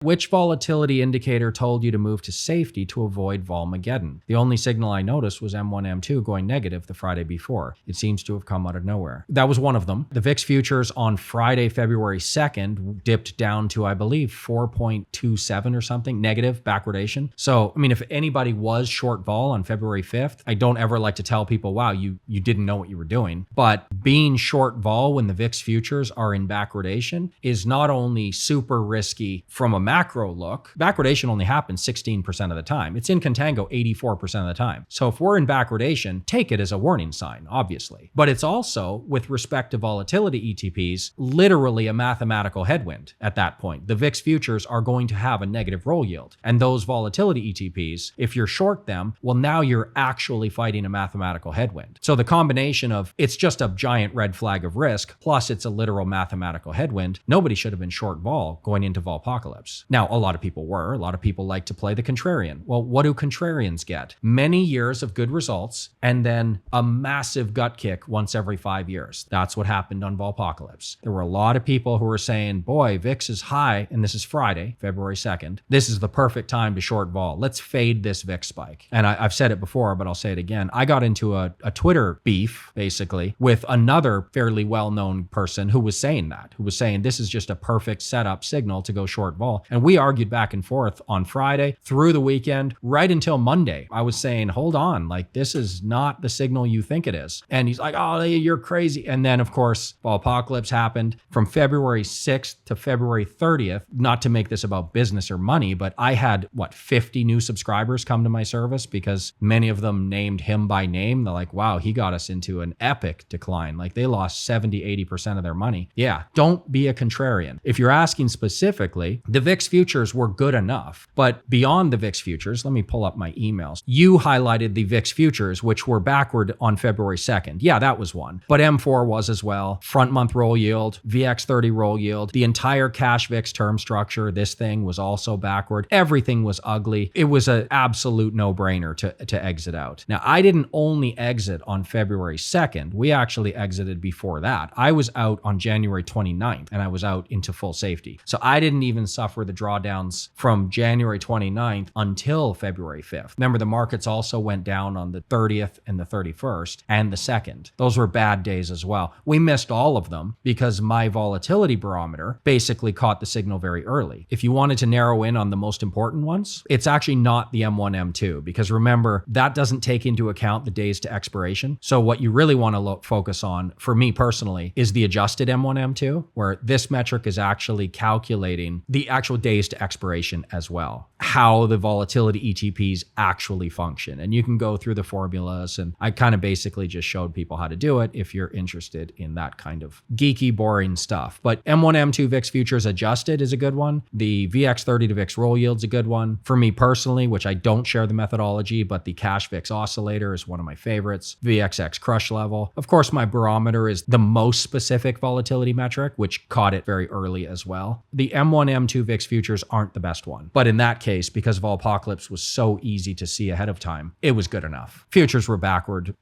Which volatility indicator told you to move to safety to avoid Volmageddon? The only signal I noticed was M1, M2 going negative the Friday before. It seems to have come out of nowhere. That was one of them. The VIX futures on Friday, February 2nd dipped down to, I believe, 4.27 or something, negative backwardation. So, I mean, if anybody was short vol on February 5th, I don't ever like to tell people, wow, you didn't know what you were doing. But being short vol when the VIX futures are in backwardation is not only super risky from a macro look. Backwardation only happens 16% of the time. It's in contango 84% of the time. So if we're in backwardation, take it as a warning sign, obviously. But it's also, with respect to volatility ETPs, literally a mathematical headwind at that point. The VIX futures are going to have a negative roll yield. And those volatility ETPs, if you're short them, well, now you're actually fighting a mathematical headwind. So the combination of it's just a giant red flag of risk, plus it's a literal mathematical headwind, nobody should have been short vol going into Volpocalypse. Now, a lot of people were. A lot of people like to play the contrarian. Well, what do contrarians get? Many years of good results and then a massive gut kick once every 5 years. That's what happened on Volpocalypse. There were a lot of people who were saying, boy, VIX is high, and this is Friday, February 2nd. This is the perfect time to short vol. Let's fade this VIX spike. And I've said it before, but I'll say it again. I got into a Twitter beef, basically, with another fairly well-known person who was saying that, who was saying this is just a perfect setup signal to go short vol. And we argued back and forth on Friday, through the weekend, right until Monday. I was saying, hold on, like this is not the signal you think it is. And he's like, oh, you're crazy. And then, of course, Volpocalypse happened from February 6th to February 30th. Not to make this about business or money, but I had, 50 new subscribers come to my service because many of them named him by name. They're like, wow, he got us into an epic decline. Like they lost 70, 80% of their money. Yeah, don't be a contrarian. If you're asking specifically, the VIX futures were good enough, but beyond the VIX futures, let me pull up my emails. You highlighted the VIX futures, which were backward on February 2nd. Yeah, that was one. But M4 was as well. Front month roll yield, VX30 roll yield, the entire cash VIX term structure, this thing was also backward. Everything was ugly. It was an absolute no-brainer to exit out. Now, I didn't only exit on February 2nd. We actually exited before that. I was out on January 29th and I was out into full safety. So I didn't even suffer the drawdowns from January 29th until February 5th. Remember, the markets also went down on the 30th and the 31st and the 2nd. Those were bad days as well. We missed all of them because my volatility barometer basically caught the signal very early. If you wanted to narrow in on the most important ones, it's actually not the M1, M2, because remember, that doesn't take into account the days to expiration. So what you really want to focus on, for me personally, is the adjusted M1, M2, where this metric is actually calculating the actual days to expiration as well, how the volatility ETPs actually function. And you can go through the formulas, and I kind of basically just showed people how to do it if you're interested in that kind of geeky, boring stuff. But M1, M2 VIX futures adjusted is a good one. The VX30 to VIX roll yield's a good one. For me personally, which I don't share the methodology, but the cash VIX oscillator is one of my favorites. VXX crush level. Of course, my barometer is the most specific volatility metric, which caught it very early as well. The M1, M2 VIX futures aren't the best one. But in that case, because Volpocalypse was so easy to see ahead of time, it was good enough. Futures were backward,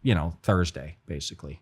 Thursday, basically.